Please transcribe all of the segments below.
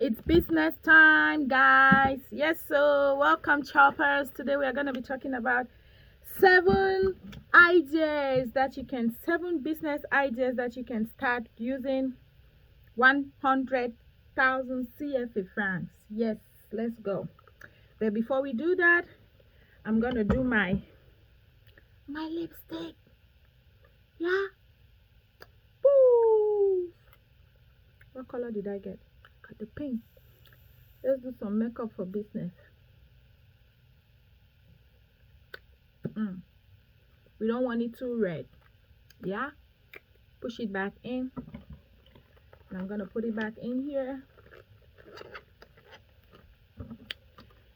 It's business time, guys. Yes, so welcome, choppers. Today we are going to be talking about seven seven business ideas that you can start using 100,000 CFA francs. Yes, let's go. But before we do that, I'm going to do my lipstick. Yeah. Woo! What color did I get? Got the pink. Let's do some makeup for business. We don't want it too red. Yeah, push it back in, and I'm gonna put it back in here,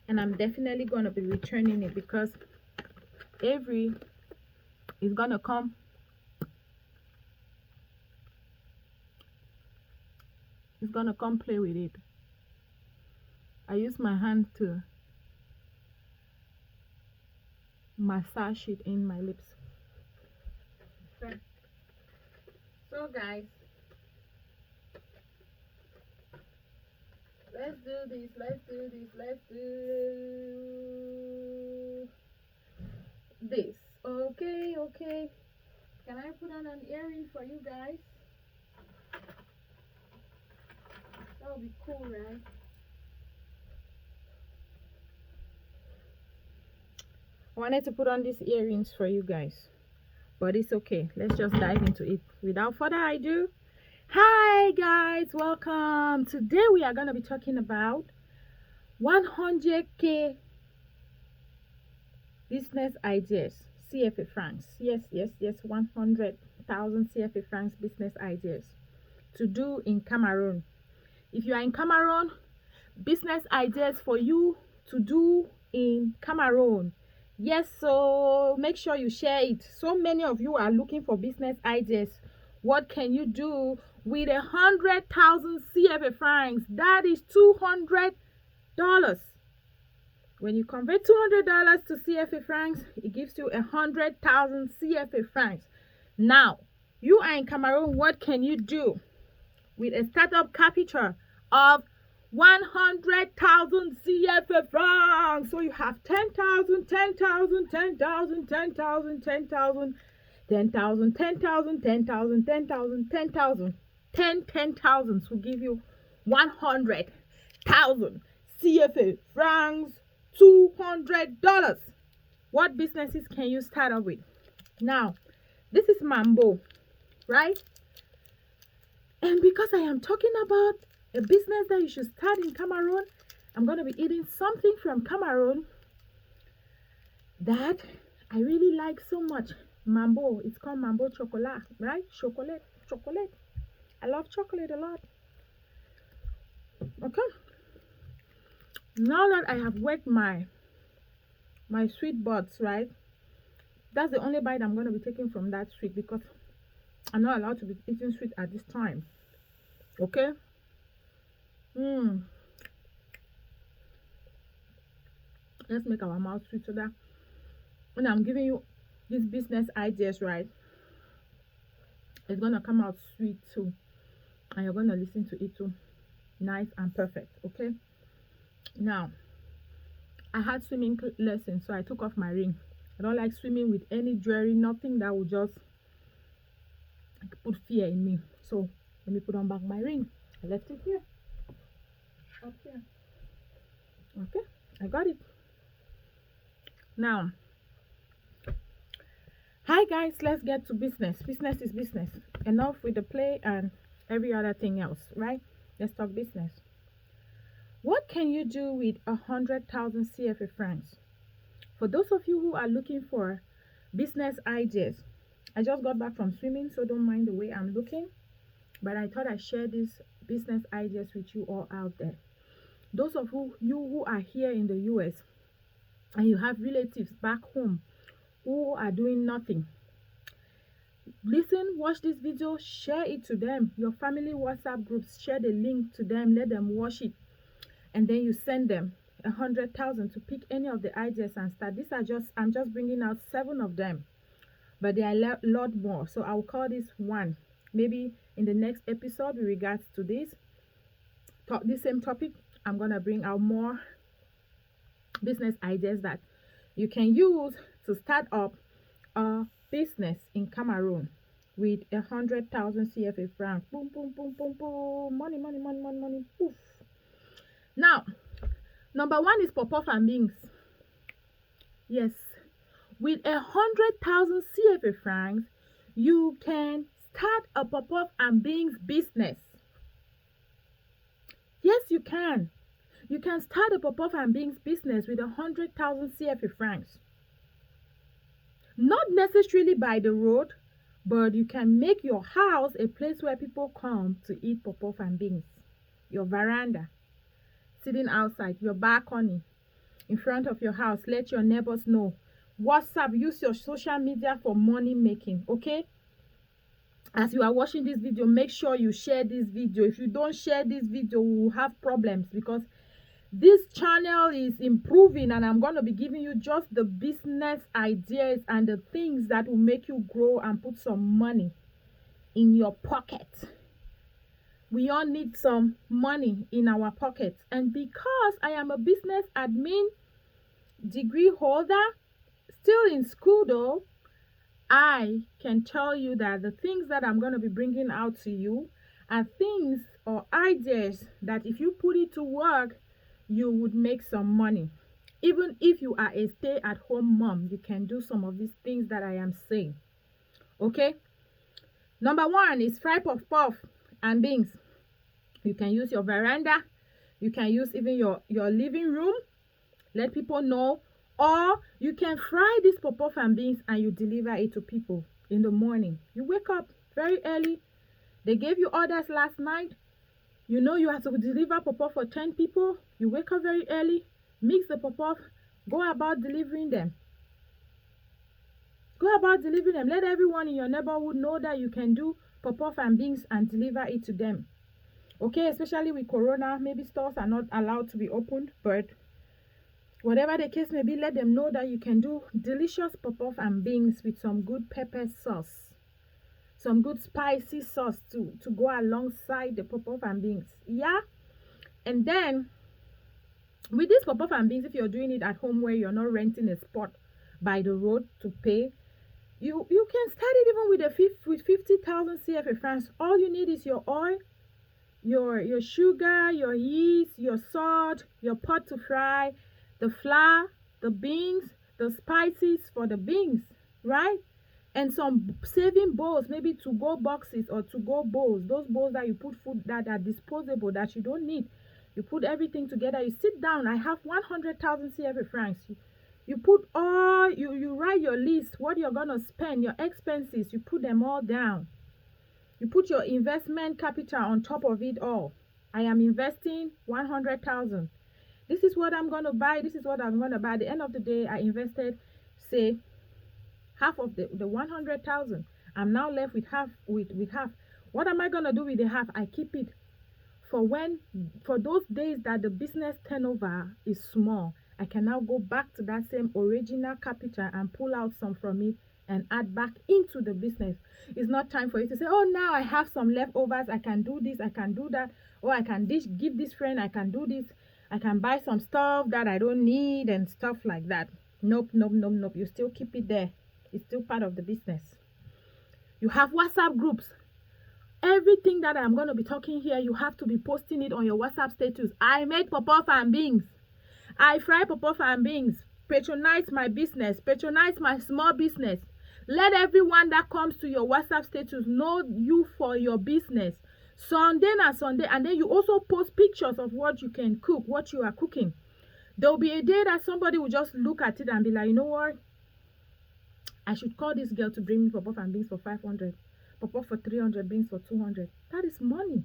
and I'm definitely gonna be returning it because Avery is gonna come play with it. I use my hand to massage it in my lips. Okay. So guys, let's do this. Let's do this. Okay. Can I put on an earring for you guys? That would be cool, right? I wanted to put on these earrings for you guys, but it's okay. Let's just dive into it without further ado. Hi guys, welcome. Today we are going to be talking about 100k business ideas, CFA francs. Yes, 100,000 CFA francs business ideas to do in Cameroon. If you are in Cameroon, business ideas for you to do in Cameroon. Yes, so make sure you share it. So many of you are looking for business ideas. What can you do with 100,000 CFA francs? That is $200. When you convert $200 to CFA francs, it gives you 100,000 CFA francs. Now, you are in Cameroon. What can you do with a startup capital of 100,000 CFA francs? So you have 10,000, 10,000, 10,000, 10,000, 10,000, 10,000, 10,000, 10,000, 10,000, 10,000, 10,000 will give you 100,000 CFA francs, $200. What businesses can you start up with? Now, this is Mambo, right? And because I am talking about a business that you should start in Cameroon, I'm going to be eating something from Cameroon that I really like so much. Mambo. It's called Mambo Chocolat, right? Chocolate. I love chocolate a lot. Okay. Now that I have wet my sweet buds, right? That's the only bite I'm going to be taking from that sweet because I'm not allowed to be eating sweet at this time. Okay. Let's make our mouth sweet so that when I'm giving you these business ideas, right, it's gonna come out sweet too, and you're gonna listen to it too, nice and perfect. Okay. Now, I had swimming lessons, so I took off my ring. I don't like swimming with any jewelry, nothing that would just put fear in me. So let me put on back my ring. I left it here, up here. Okay, I got it. Now, hi guys, let's get to business. Business is business. Enough with the play and every other thing else, right? Let's talk business. What can you do with 100,000 CFA francs? For those of you who are looking for business ideas, I just got back from swimming, so don't mind the way I'm looking, but I thought I'd share these business ideas with you all out there. Those of you who are here in the US and you have relatives back home who are doing nothing, listen, watch this video, share it to them. Your family WhatsApp groups, share the link to them, let them watch it, and then you send them 100,000 to pick any of the ideas and start. These are I'm just bringing out 7 of them, but there are a lot more, so I'll call this one maybe in the next episode with regards to this this same topic, I'm gonna bring out more business ideas that you can use to start up a business in Cameroon with 100,000 CFA francs. Boom, boom, boom, boom, boom. Money, money, money, money, money. Poof. Now, number one is pop-off and beans. Yes, with 100,000 CFA francs, you can start a pop-off and beans business. Yes, you can. You can start a pop-off and beans business with 100,000 CFA francs. Not necessarily by the road, but you can make your house a place where people come to eat pop-off and beans. Your veranda, sitting outside, your balcony, in front of your house. Let your neighbors know. WhatsApp, use your social media for money making, okay? As you are watching this video, make sure you share this video. If you don't share this video, we will have problems, because this channel is improving and I'm going to be giving you just the business ideas and the things that will make you grow and put some money in your pocket. We all need some money in our pockets. And because I am a business admin degree holder, still in school though, I can tell you that the things that I'm going to be bringing out to you are things or ideas that if you put it to work, you would make some money. Even if you are a stay-at-home mom, you can do some of these things that I am saying. Okay? Number one is fry puff and beans. You can use your veranda. You can use even your living room. Let people know. Or you can fry this puff and beans and you deliver it to people in the morning. You wake up very early. They gave you orders last night. You know you have to deliver pop-off for 10 people. You wake up very early, mix the pop-off, go about delivering them. Go about delivering them. Let everyone in your neighborhood know that you can do pop-off and beans and deliver it to them. Okay, especially with Corona, maybe stores are not allowed to be opened, but whatever the case may be, let them know that you can do delicious pop-off and beans with some good pepper sauce. Some good spicy sauce to go alongside the pop-off and beans. Yeah. And then with this pop-off and beans, if you're doing it at home where you're not renting a spot by the road to pay, you can start it even with 50,000 CFA francs. All you need is your oil, your sugar, your yeast, your salt, your pot to fry, the flour, the beans, the spices for the beans, right? And some saving bowls, maybe to-go boxes or to-go bowls. Those bowls that you put food that are disposable, that you don't need. You put everything together. You sit down. I have 100,000 CFA francs. You put all, you write your list, what you're going to spend, your expenses. You put them all down. You put your investment capital on top of it all. I am investing 100,000. This is what I'm going to buy. This is what I'm going to buy. At the end of the day, I invested, say, half of the 100,000. I'm now left with half. With half. What am I gonna do with the half? I keep it for those days that the business turnover is small. I can now go back to that same original capital and pull out some from it and add back into the business. It's not time for you to say, oh, now I have some leftovers. I can do this. I can do that. Or I can give this friend. I can do this. I can buy some stuff that I don't need and stuff like that. Nope, nope, nope, nope. You still keep it there. It's still part of the business. You have WhatsApp groups. Everything that I'm going to be talking here, you have to be posting it on your WhatsApp status. I make pop-off and beans. I fry pop-off and beans. Patronize my business. Patronize my small business. Let everyone that comes to your WhatsApp status know you for your business. Sunday and Sunday. And then you also post pictures of what you can cook, what you are cooking. There will be a day that somebody will just look at it and be like, you know what? I should call this girl to bring me pop-off and beans for 500. Pop-off for 300, beans for 200. That is money.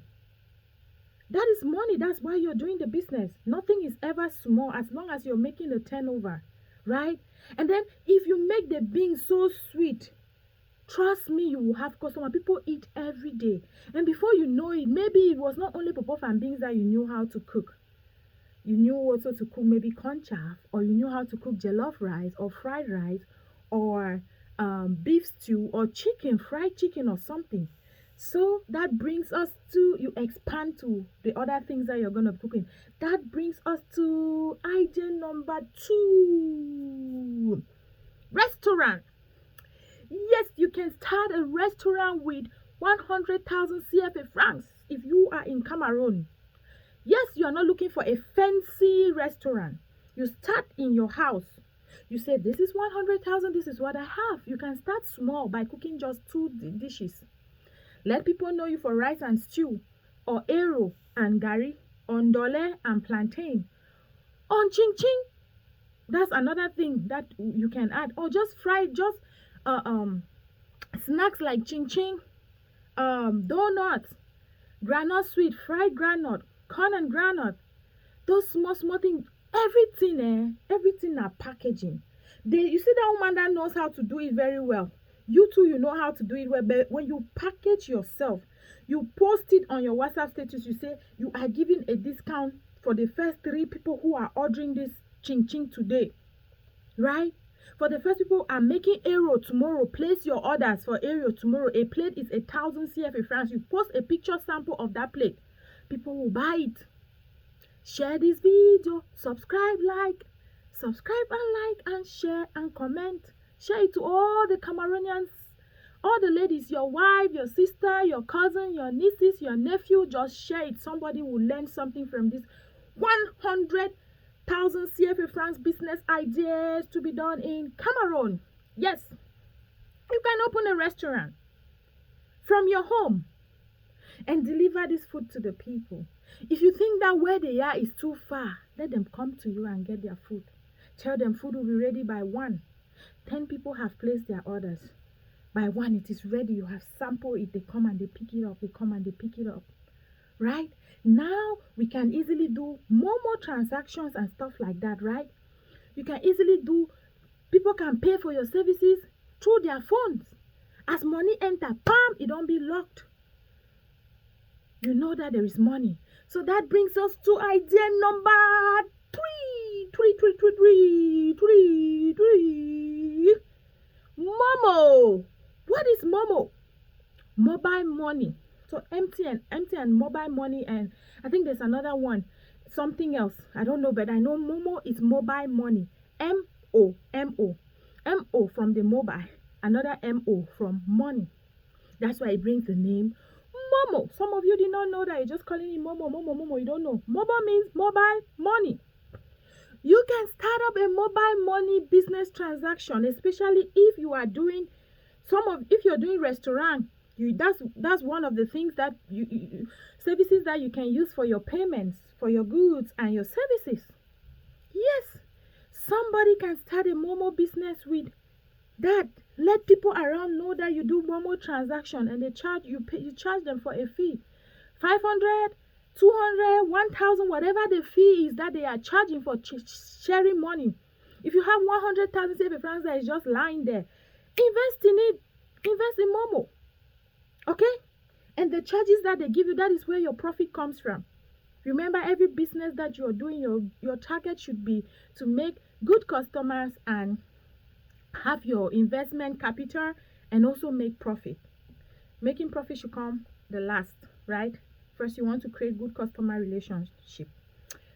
That is money. That's why you're doing the business. Nothing is ever small as long as you're making a turnover, right? And then if you make the beans so sweet, trust me, you will have customers. People eat every day. And before you know it, maybe it was not only pop-off and beans that you knew how to cook. You knew also to cook maybe corn chaff, or you knew how to cook jollof rice or fried rice, or beef stew or chicken, fried chicken or something. So that brings us to, you expand to the other things that you're going to be cooking. That brings us to idea number 2, restaurant. Yes, you can start a restaurant with 100,000 CFA francs if you are in Cameroon. Yes, you are not looking for a fancy restaurant. You start in your house. You say, this is 100,000, this is what I have. You can start small by cooking just 2 dishes. Let people know you for rice and stew, or ero and gari, on dole and plantain, on ching ching. That's another thing that you can add. Or just fried, just uh, um snacks like ching ching, donuts, granite sweet, fried granite, corn and granite. Those small things, everything are packaging. You see that woman that knows how to do it very well. You too, you know how to do it well. But when you package yourself, you post it on your WhatsApp status. You say you are giving a discount for the first 3 people who are ordering this ching ching today, right? For the first people are making euro tomorrow, place your orders for euro tomorrow. A plate is 1,000 CFA francs. You post a picture sample of that plate. People will buy it. Share this video, subscribe and like and share and comment. Share it to all the Cameroonians, all the ladies, your wife, your sister, your cousin, your nieces, your nephew. Just share it. Somebody will learn something from this 100,000 CFA francs business ideas to be done in Cameroon. Yes, you can open a restaurant from your home and deliver this food to the people. If you think that where they are is too far, let them come to you and get their food. Tell them food will be ready by 1. 10 people have placed their orders. By 1, it is ready. You have sampled it. They come and they pick it up. They come and they pick it up. Right? Now, we can easily do more transactions and stuff like that, right? You can easily do, people can pay for your services through their phones. As money enter, bam, it don't be locked. You know that there is money. So that brings us to idea number 3. Momo. What is Momo? Mobile money. So MTN mobile money, and I think there's another one, something else. I don't know, but I know Momo is mobile money. M-O from the mobile, another M-O from money. That's why it brings the name Momo. Some of you did not know that. You're just calling it Momo. You don't know. Momo means mobile money. You can start up a mobile money business transaction, especially if you are doing if you're doing restaurant. That's one of the things that services that you can use for your payments, for your goods and your services. Yes, somebody can start a Momo business with that. Let people around know that you do Momo transaction, and they charge you charge them for a fee, 500, 200, 1,000, whatever the fee is that they are charging for sharing money. If you have 100,000 CFA francs that is just lying there, invest in it. Invest in Momo. Okay? And the charges that they give you, that is where your profit comes from. Remember, every business that you're doing, your target should be to make good customers and have your investment capital and also make profit. Making profit should come the last, right? First, you want to create good customer relationship.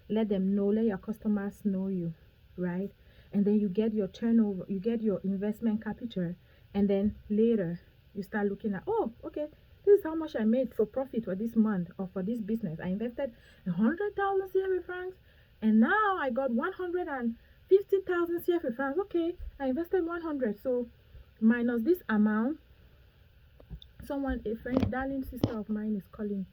Let them know, let your customers know you, right? And then you get your turnover, you get your investment capital, and then later you start looking at, oh, okay, this is how much I made for profit for this month or for this business. I invested 100,000 CFA francs, and now I got 150,000 CFA francs. Okay, I invested 100, so minus this amount. A friend, darling sister of mine is calling,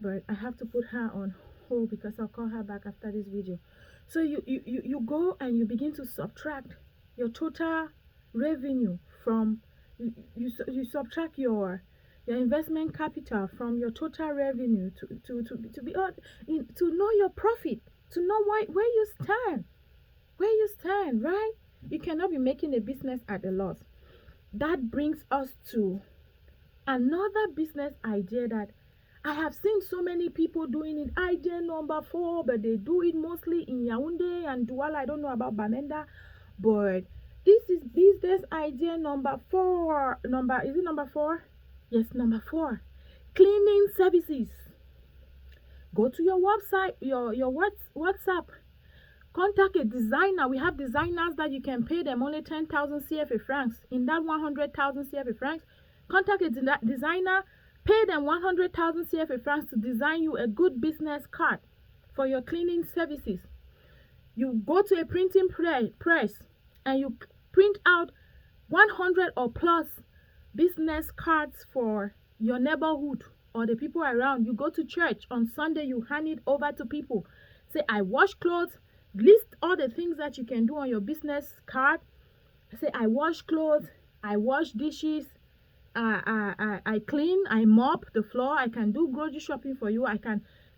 but I have to put her on hold because I'll call her back after this video. So you go and you begin to subtract your total revenue from, you subtract your investment capital from your total revenue to know your profit, to know where you stand, right? You cannot be making a business at a loss. That brings us to another business idea that I have seen so many people doing it. Idea number 4, but they do it mostly in Yaoundé and Douala. I don't know about Bamenda, but this is business idea number 4. Is it number 4? Yes, number 4, cleaning services. Go to your website, your WhatsApp. Contact a designer. We have designers that you can pay them only 10,000 CFA francs. In that 100,000 CFA francs, contact a designer, pay them 100,000 CFA francs to design you a good business card for your cleaning services. You go to a printing press and you print out 100 or plus business cards for your neighborhood or the people around. You go to church on Sunday, you hand it over to people. Say, I wash clothes. List all the things that you can do on your business card. Say, I wash clothes, I wash dishes, I clean, I mop the floor, I can do grocery shopping for you,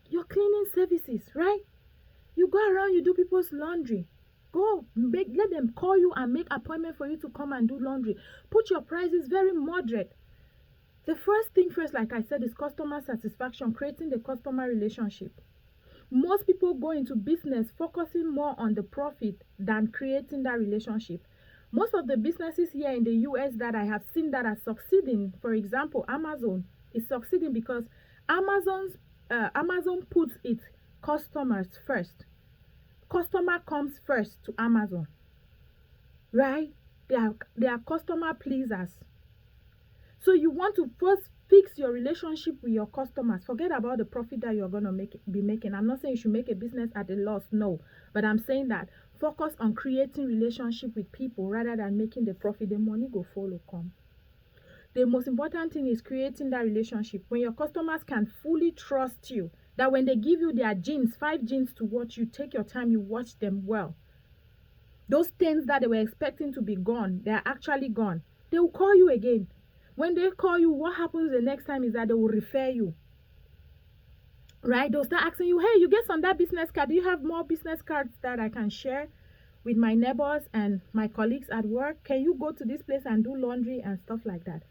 your cleaning services, right? You go around, you do people's laundry. Go, let them call you and make appointment for you to come and do laundry. Put your prices very moderate. The first thing first, like I said, is customer satisfaction, creating the customer relationship. Most people go into business focusing more on the profit than creating that relationship. Most of the businesses here in the US that I have seen that are succeeding, for example, Amazon is succeeding because Amazon puts its customers first. Customer comes first to Amazon, right? They are customer pleasers. So you want to first fix your relationship with your customers. Forget about the profit that you're going to be making. I'm not saying you should make a business at a loss, no. But I'm saying that focus on creating relationship with people rather than making the profit. The money go follow come. The most important thing is creating that relationship. When your customers can fully trust you, that when they give you their jeans, 5 jeans to watch, you take your time, you watch them well. Those things that they were expecting to be gone, they are actually gone. They will call you again. When they call you, what happens the next time is that they will refer you. Right? They'll start asking you, hey, you get on that business card. Do you have more business cards that I can share with my neighbors and my colleagues at work? Can you go to this place and do laundry and stuff like that?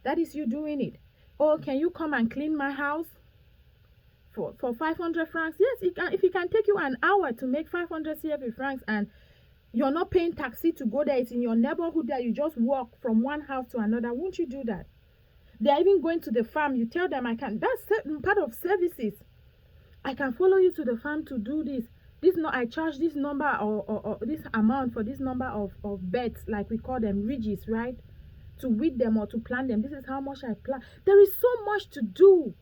That is you doing it. Oh, can you come and clean my house for 500 francs? Yes, if it can take you an hour to make 500 CFA francs and you're not paying taxi to go there, it's in your neighborhood that you just walk from one house to another, won't you do that? They're even going to the farm. You tell them, that's part of services. I can follow you to the farm to do this. I charge this number or this amount for this number of beds, like we call them ridges, right? To weed them or to plant them. This is how much I plant. There is so much to do.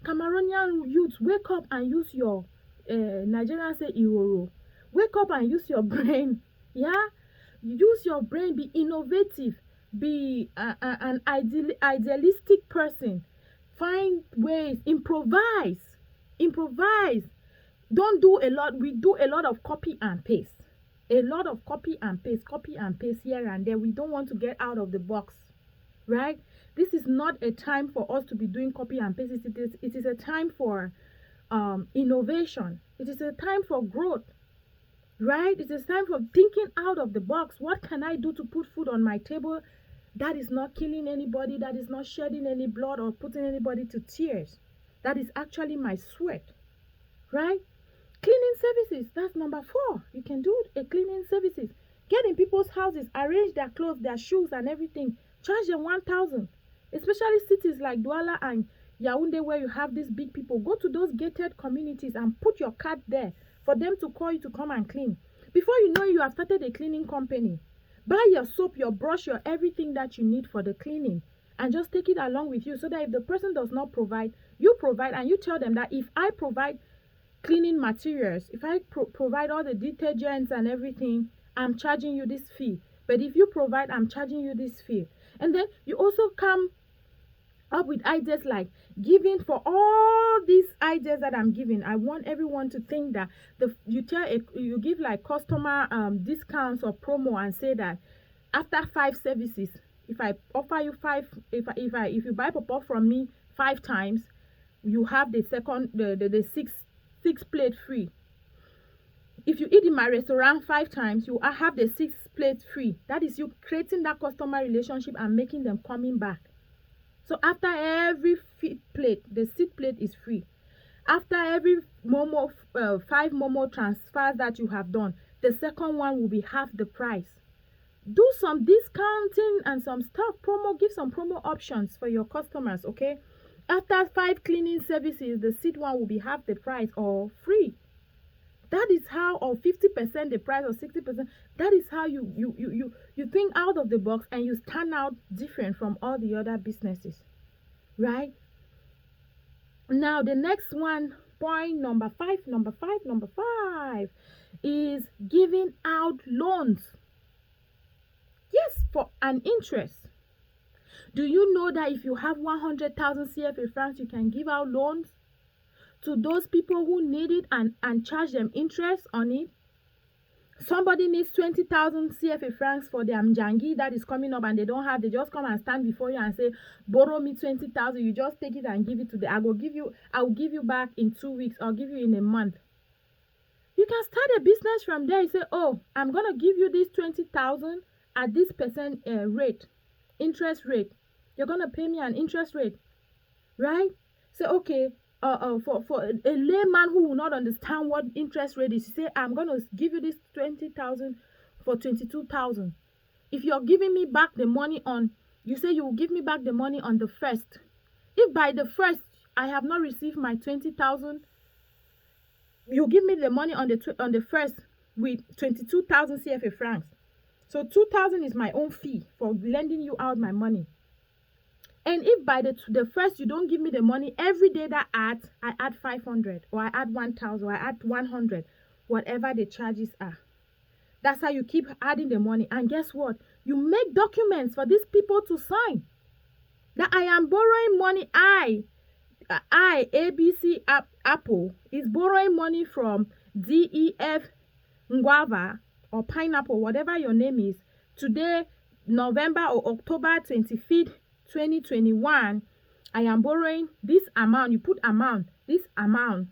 Cameroonian youth, wake up and use your, Nigerians say Iworo. Wake up and use your brain. Yeah? Use your brain, be innovative, be an idealistic person. Find ways, improvise. Don't do a lot. We do a lot of copy and paste. Copy and paste here and there. We don't want to get out of the box, right? This is not a time for us to be doing copy and paste. It is a time for innovation. It is a time for growth. Right? It is time for thinking out of the box. What can I do to put food on my table that is not killing anybody, that is not shedding any blood or putting anybody to tears? That is actually my sweat. Right? Cleaning services, that's number 4. You can do a cleaning services. Get in people's houses, arrange their clothes, their shoes and everything. Charge them 1,000. Especially cities like Douala and Yaoundé where you have these big people. Go to those gated communities and put your card there for them to call you to come and clean. Before you know it, you have started a cleaning company. Buy your soap, your brush, your everything that you need for the cleaning and just take it along with you so that if the person does not provide, you provide and you tell them that if I provide cleaning materials, if I provide all the detergents and everything, I'm charging you this fee. But if you provide, I'm charging you this fee. And then you also come up with ideas like giving. For all these ideas that I'm giving, I want everyone to think that you give like customer discounts or promo and say that after 5 services, if I offer you 5, if you buy pop-up from me 5 times, you have the 6 plate free. If you eat in my restaurant 5 times, you have the 6 plate free. That is you creating that customer relationship and making them coming back. So after every plate, the 6th plate is free. After every 5 Momo transfers that you have done, the second one will be half the price. Do some discounting and some stuff promo. Give some promo options for your customers. Okay, after 5 cleaning services, the seat one will be half the price or free. That is how, or 50% the price, or 60%. That is how you think out of the box, and you stand out different from all the other businesses, right? Now the next one, point number five is giving out loans. Yes, for an interest. Do you know that if you have 100,000 CFA francs, you can give out loans to those people who need it, and charge them interest on it? Somebody needs 20,000 CFA francs for their mjangi that is coming up, and they don't have. They just come and stand before you and say, borrow me 20,000. You just take it and give it to them. I will give you back in 2 weeks. I'll give you in a month. You can start a business from there. You say, oh, I'm going to give you this 20,000 at this percent rate, interest rate. You're going to pay me an interest rate, right? Say, okay, for a layman who will not understand what interest rate is, you say, I'm going to give you this 20,000 for 22,000. If you're giving me back the money on, you say you will give me back the money on the 1st. If by the 1st I have not received my 20,000, you give me the money on the 1st with 22,000 CFA francs. So 2,000 is my own fee for lending you out my money. And if by the 1st you don't give me the money, every day that I add 500, or I add 1,000, or I add 100, whatever the charges are. That's how you keep adding the money. And guess what? You make documents for these people to sign that I am borrowing money. ABC Apple is borrowing money from DEF Guava or Pineapple, whatever your name is. Today, November or October 25th, 2021, I am borrowing this amount. You put amount, this amount,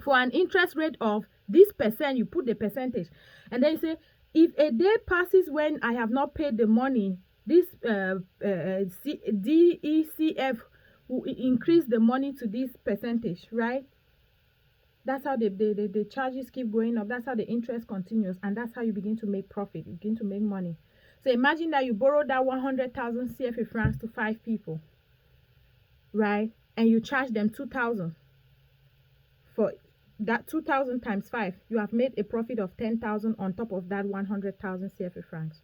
for an interest rate of this percent. You put the percentage, and then you say, if a day passes when I have not paid the money, this DECF will increase the money to this percentage, right? That's how the charges keep going up. That's how the interest continues, and that's how you begin to make profit. You begin to make money. So imagine that you borrowed that 100,000 CFA francs to 5 people, right? And you charge them 2,000. For that 2,000 times 5, you have made a profit of 10,000 on top of that 100,000 CFA francs.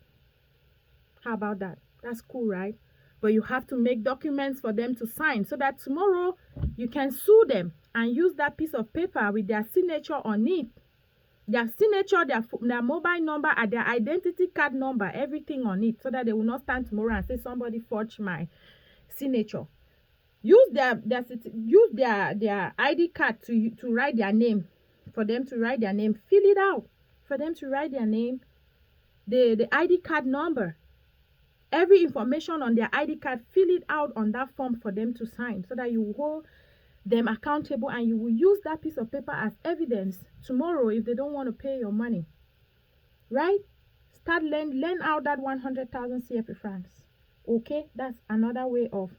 How about that? That's cool, right? But you have to make documents for them to sign, so that tomorrow you can sue them and use that piece of paper with their signature on it. Their signature, their mobile number, and their identity card number, everything on it, so that they will not stand tomorrow and say somebody forged my signature. Use their ID card to write their name, for them to write their name. Fill it out for them to write their name, the ID card number, every information on their ID card. Fill it out on that form for them to sign, so that you will hold them accountable, and you will use that piece of paper as evidence tomorrow if they don't want to pay your money, right? Start learn out that 100,000 CFA francs. Okay, that's another way of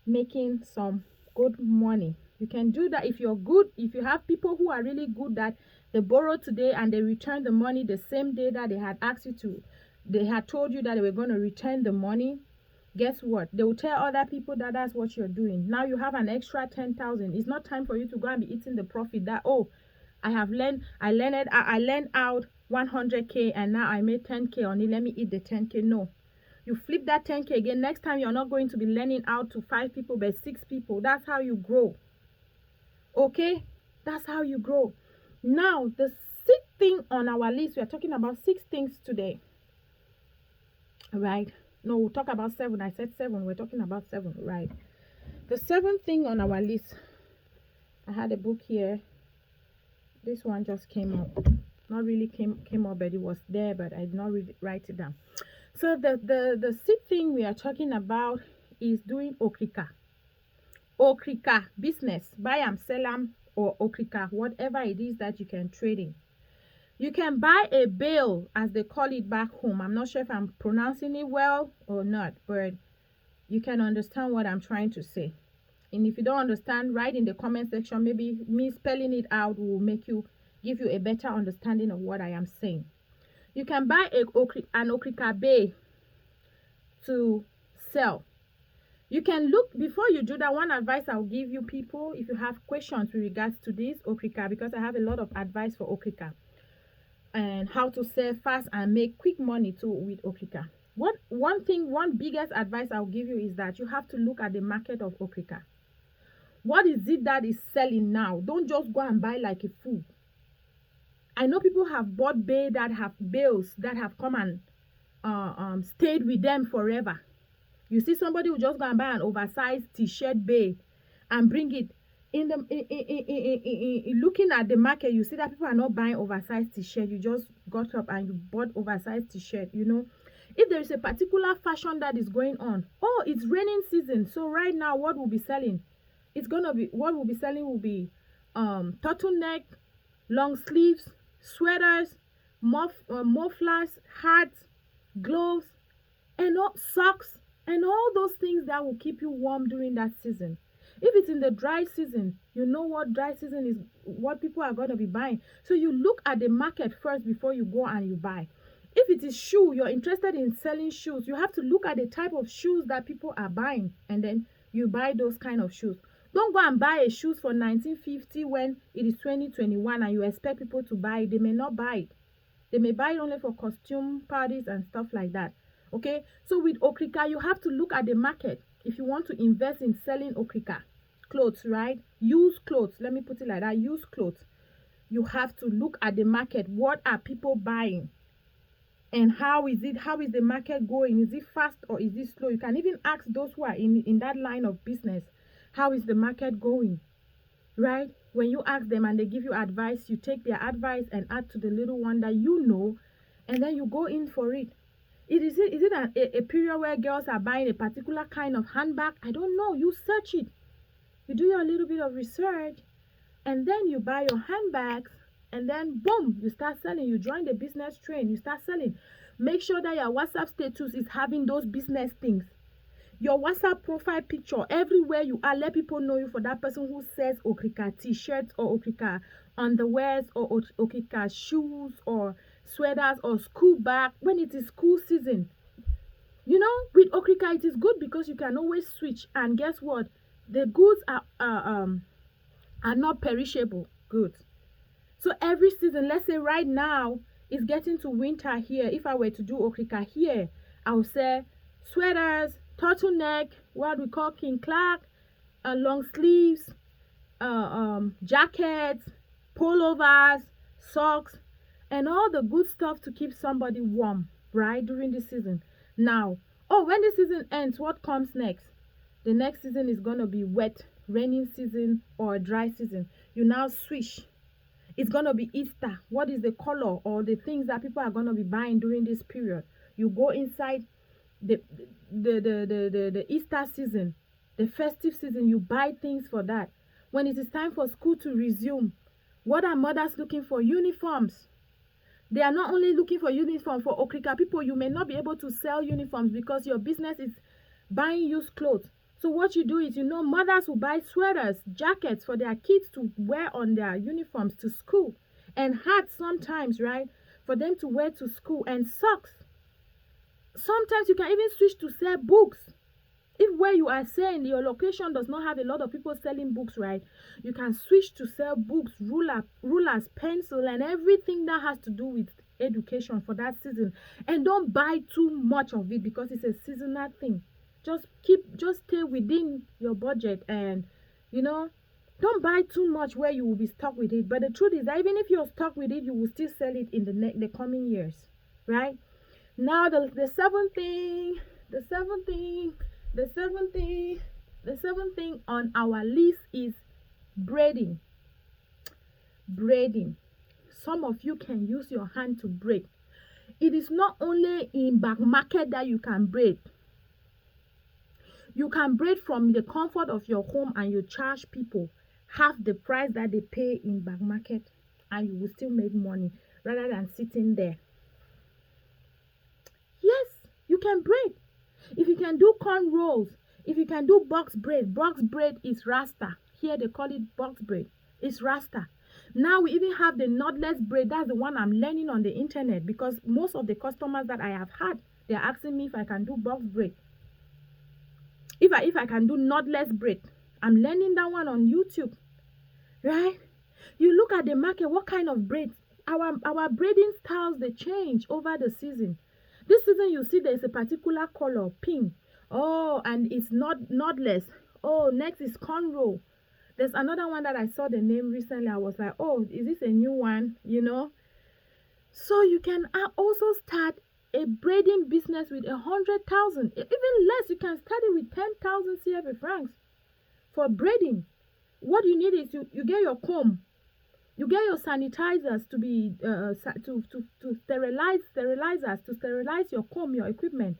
making some good money. You can do that if you're good. If you have people who are really good, that they borrow today and they return the money the same day that they had asked you to, they had told you that they were going to return the money. Guess what? They will tell other people that that's what you're doing. Now you have an extra 10,000. It's not time for you to go and be eating the profit that, oh, I lent out 100K and now I made 10K on it. Let me eat the 10K. No. You flip that 10K again. Next time you're not going to be lending out to 5 people but 6 people. That's how you grow. Okay? That's how you grow. Now, the 6th thing on our list, we are talking about 6 things today. Right? No, we'll talk about 7. I said 7. We're talking about 7, right? The 7th thing on our list, I had a book here. This one just came up. Not really came up, but it was there, but I did not really write it down. So the 6th thing we are talking about is doing okrika. Okrika business. Buy and sell them, or okrika, whatever it is that you can trade in. You can buy a bale, as they call it back home. I'm not sure if I'm pronouncing it well or not, but you can understand what I'm trying to say. And if you don't understand, write in the comment section. Maybe me spelling it out will give you a better understanding of what I am saying. You can buy an okrika bay to sell. You can look, before you do that, one advice I'll give you people, if you have questions with regards to this okrika, because I have a lot of advice for okrika and how to sell fast and make quick money too with okrika. One biggest advice I'll give you is that you have to look at the market of okrika. What is it that is selling now? Don't just go and buy like a fool. I know people have bought bales that have come and stayed with them forever. You see somebody who just go and buy an oversized t-shirt bay and bring it looking at the market. You see that people are not buying oversized t-shirt. You just got up and you bought oversized t-shirt. You know, if there is a particular fashion that is going on, oh, it's raining season, so right now what will be selling? What will be selling will be turtleneck, long sleeves, sweaters, mufflers, hats, gloves, and all socks, and all those things that will keep you warm during that season. If it's in the dry season, you know what dry season is, what people are going to be buying. So you look at the market first before you go and you buy. If it is shoe, you're interested in selling shoes, you have to look at the type of shoes that people are buying, and then you buy those kind of shoes. Don't go and buy a shoes for 1950 when it is 2021 and you expect people to buy it. They may not buy it. They may buy it only for costume parties and stuff like that. Okay, so with okrika, you have to look at the market if you want to invest in selling okrika clothes, right? Used clothes, let me put it like that, used clothes. You have to look at the market. What are people buying? And how is the market going? Is it fast or is it slow? You can even ask those who are in that line of business, how is the market going, right? When you ask them and they give you advice, you take their advice and add to the little one that you know, and then you go in for it. Is it a period where girls are buying a particular kind of handbag? I don't know. You search it. You do your little bit of research, and then you buy your handbags, and then boom, you start selling. You join the business train, you start selling. Make sure that your WhatsApp status is having those business things. Your WhatsApp profile picture, everywhere you are, let people know you for that person who sells okrika t-shirts or okrika underwears or okrika shoes or sweaters or school bag when it is school season. You know, with okrika it is good because you can always switch, and guess what? The goods are not perishable goods. So every season, let's say right now it's getting to winter here. If I were to do okrika here, I would say sweaters, turtleneck, what we call King Clark, long sleeves, jackets, pullovers, socks, and all the good stuff to keep somebody warm, right, during the season. Now, oh, when the season ends, what comes next? The next season is going to be wet, raining season or dry season. You now switch. It's going to be Easter. What is the color or the things that people are going to be buying during this period? You go inside the Easter season, the festive season, you buy things for that. When it is time for school to resume, what are mothers looking for? Uniforms. They are not only looking for uniform for okrika people. You may not be able to sell uniforms because your business is buying used clothes. So what you do is, you know, mothers will buy sweaters, jackets for their kids to wear on their uniforms to school, and hats sometimes, right, for them to wear to school, and socks. Sometimes you can even switch to sell books. If where you are saying your location does not have a lot of people selling books, right, you can switch to sell books, rulers, pencil, and everything that has to do with education for that season. And don't buy too much of it because it's a seasonal thing. Just stay within your budget, and you know, don't buy too much where you will be stuck with it. But the truth is that even if you're stuck with it, you will still sell it in the coming years, right? Now the seventh thing on our list is braiding. Braiding. Some of you can use your hand to braid. It is not only in back market that you can braid. You can braid from the comfort of your home, and you charge people half the price that they pay in back market, and you will still make money rather than sitting there. Yes, you can braid. If you can do corn rolls, if you can do box braid is rasta. Here they call it box braid. It's rasta. Now we even have the knotless braid. That's the one I'm learning on the internet, because most of the customers that I have had, they're asking me if I can do box braid. If I can do knotless braid. I'm learning that one on YouTube, right? You look at the market, what kind of braids? Our braiding styles, they change over the season. This season you see there's a particular color, pink. Oh, and it's not knotless. Oh, next is cornrow. There's another one that I saw the name recently. I was like, oh, is this a new one? You know? So you can also start a braiding business with 100,000, even less. You can start it with 10,000 CFA francs for braiding. What you need is you get your comb, you get your sanitizers to be to sterilize your comb, your equipment.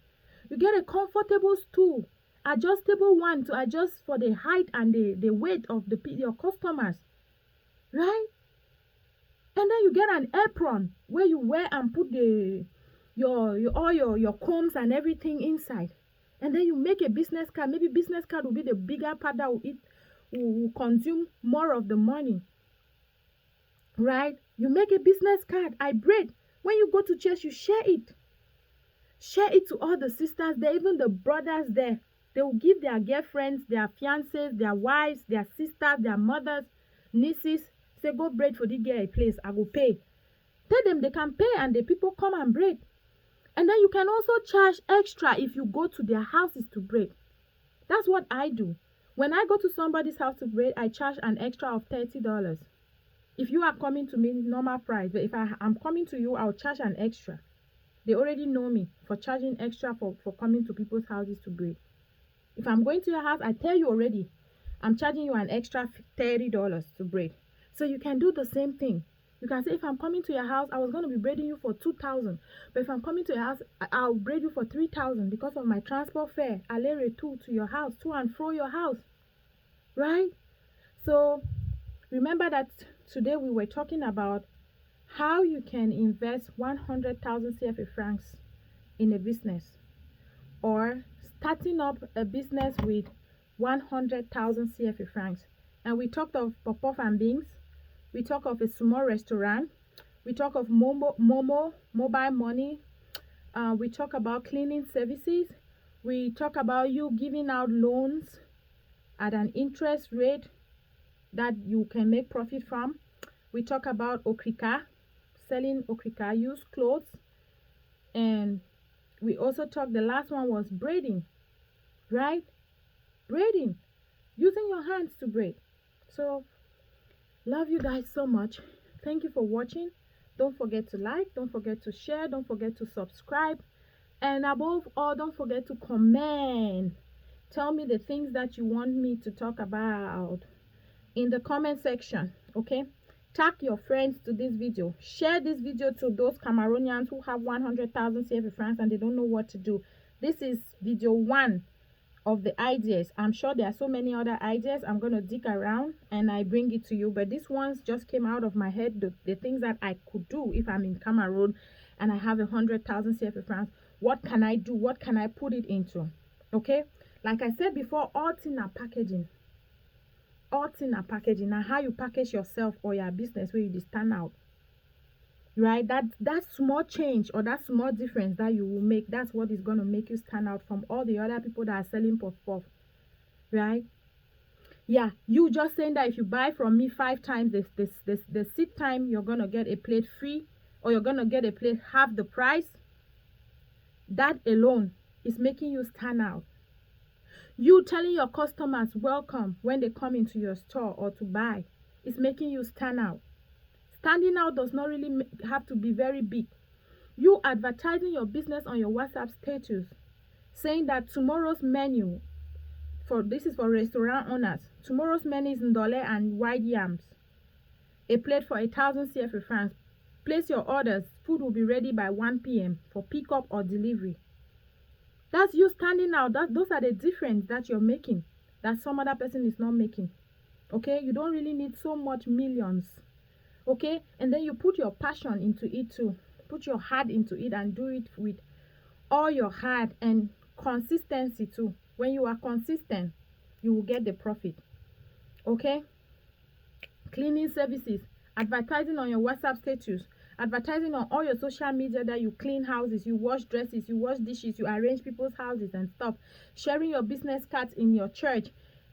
You get a comfortable stool, adjustable one to adjust for the height and the weight of your customers, right? And then you get an apron where you wear and put all your combs and everything inside. And then you make a business card. Maybe business card will be the bigger part that will consume more of the money, right? You make a business card. I braid. When you go to church, you share it. Share it to all the sisters there, even the brothers there. They will give their girlfriends, their fiancés, their wives, their sisters, their mothers, nieces. Say, go braid for the girl a place. I will pay. Tell them they can pay and the people come and braid. And then you can also charge extra if you go to their houses to braid. That's what I do. When I go to somebody's house to braid, I charge an extra of $30. If you are coming to me, normal price. But if I'm coming to you, I'll charge an extra. They already know me for charging extra for coming to people's houses to braid. If I'm going to your house, I tell you already, I'm charging you an extra $30 to braid. So you can do the same thing. You can say, if I'm coming to your house, I was going to be braiding you for 2,000. But if I'm coming to your house, I'll braid you for 3,000 because of my transport fare. I'll lay it to your house, to and fro your house. Right? So remember that today we were talking about how you can invest 100,000 CFA francs in a business, or starting up a business with 100,000 CFA francs. And we talked of pop-off and beans. We talk of a small restaurant. We talk of mobile money. We talk about cleaning services. We talk about you giving out loans at an interest rate that you can make profit from. We talk about okrika, selling okrika, used clothes. And we also talked, the last one was braiding, right? Braiding, using your hands to braid. So love you guys so much. Thank you for watching. Don't forget to like, don't forget to share, don't forget to subscribe, and above all, don't forget to comment. Tell me the things that you want me to talk about in the comment section. Okay, tag your friends to this video. Share this video to those Cameroonians who have 100,000 CFA francs and they don't know what to do. This is video 1 of the ideas. I'm sure there are so many other ideas. I'm going to dig around and I bring it to you, but this ones just came out of my head, the things that I could do if I'm in Cameroon and I have 100,000 CFA francs. What can I do? What can I put it into? Okay, like I said before, all things are packaging. All things are packaging. Now how you package yourself or your business where you stand out, right? That small change or that small difference that you will make, that's what is going to make you stand out from all the other people that are selling puff, right? Yeah, you just saying that if you buy from me 5 times the 6th time you're going to get a plate free, or you're going to get a plate half the price, that alone is making you stand out. You telling your customers welcome when they come into your store or to buy is making you stand out. Standing out does not really have to be very big. You advertising your business on your WhatsApp status, saying that tomorrow's menu, this is for restaurant owners, tomorrow's menu is ndole and white yams, a plate for 1,000 CFA francs. Place your orders. Food will be ready by 1 p.m. for pickup or delivery. That's you standing out. Those are the difference that you're making that some other person is not making. Okay, you don't really need so much millions. Okay, and then you put your passion into it too. Put your heart into it and do it with all your heart and consistency too. When you are consistent, you will get the profit. Okay, cleaning services. advertising on your WhatsApp status, advertising on all your social media that you clean houses, you wash dresses, you wash dishes, you arrange people's houses and stuff, sharing your business cards in your church,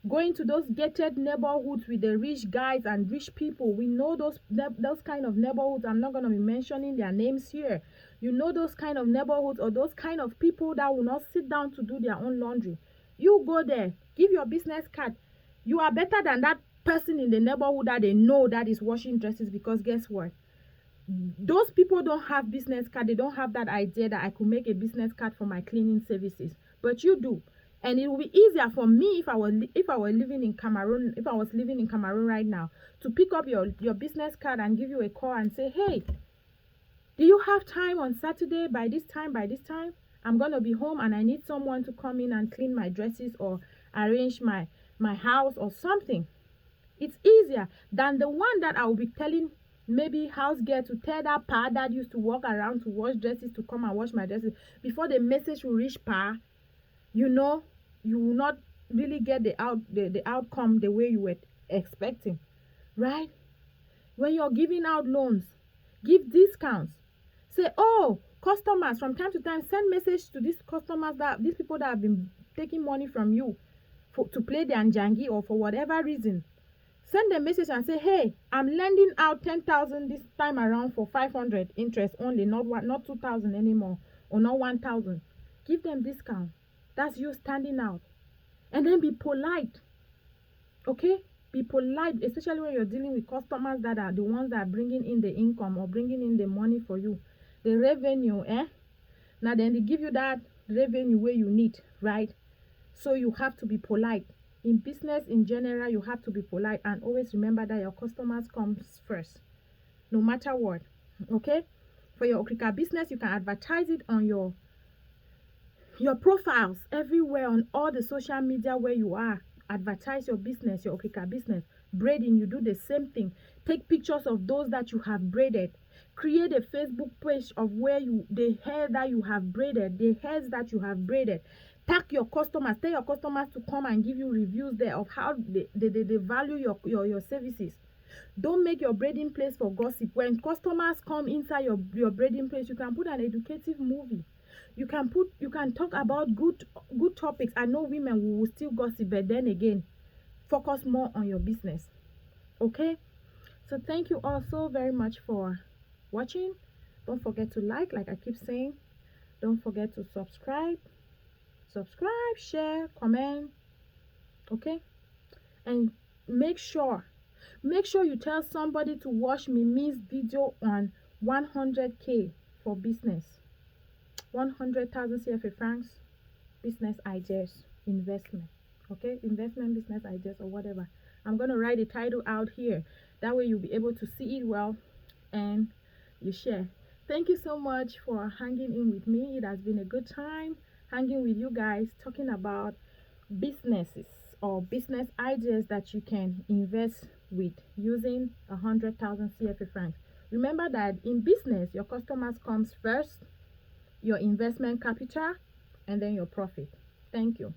going to those gated neighborhoods with the rich guys and rich people. We know those kind of neighborhoods. I'm not going to be mentioning their names here. You know those kind of neighborhoods, or those kind of people that will not sit down to do their own laundry. You go there, give your business card. You are better than that person in the neighborhood that they know that is washing dresses, because guess what? Those people don't have business card. They don't have that idea that I could make a business card for my cleaning services, but you do. And it will be easier for me if I were living in Cameroon, if I was living in Cameroon right now, to pick up your business card and give you a call and say, hey, do you have time on Saturday by this time? I'm gonna be home and I need someone to come in and clean my dresses or arrange my house or something. It's easier than the one that I will be telling maybe house girl to tell that pa that used to walk around to wash dresses to come and wash my dresses. Before the message will reach pa, you know, you will not really get the outcome the way you were expecting, right? When you're giving out loans, give discounts. Say, oh, customers, from time to time, send message to these customers, that these people that have been taking money from you to play their njangi or for whatever reason. Send a message and say, hey, I'm lending out 10,000 this time around for 500 interest only, not 2,000 anymore, or not 1,000. Give them discount. That's you standing out. And then be polite. Okay? Be polite, especially when you're dealing with customers that are the ones that are bringing in the income or bringing in the money for you. The revenue, Now then they give you that revenue where you need, right? So you have to be polite. In business in general, you have to be polite, and always remember that your customers comes first, no matter what. Okay? For your Okrika business, you can advertise it on your profiles everywhere, on all the social media where you are. Advertise your business, your Okrika business. Braiding, you do the same thing. Take pictures of those that you have braided. Create a Facebook page of where the hair that you have braided, the hairs that you have braided. Tag your customers. Tell your customers to come and give you reviews there of how they value your services. Don't make your braiding place for gossip. When customers come inside your braiding place, you can put an educative movie. You can talk about good topics. I know women will still gossip, but then again, focus more on your business. Okay? So thank you all so very much for watching. Don't forget to like I keep saying. Don't forget to subscribe, share, comment. Okay? And make sure you tell somebody to watch Mimi's video on 100K for business. 100,000 CFA francs, business ideas, investment. Okay? Investment, business ideas, or whatever. I'm going to write the title out here. That way you'll be able to see it well and you share. Thank you so much for hanging in with me. It has been a good time hanging with you guys, talking about businesses or business ideas that you can invest with using 100,000 CFA francs. Remember that in business, your customers comes first, your investment capital, and then your profit. Thank you.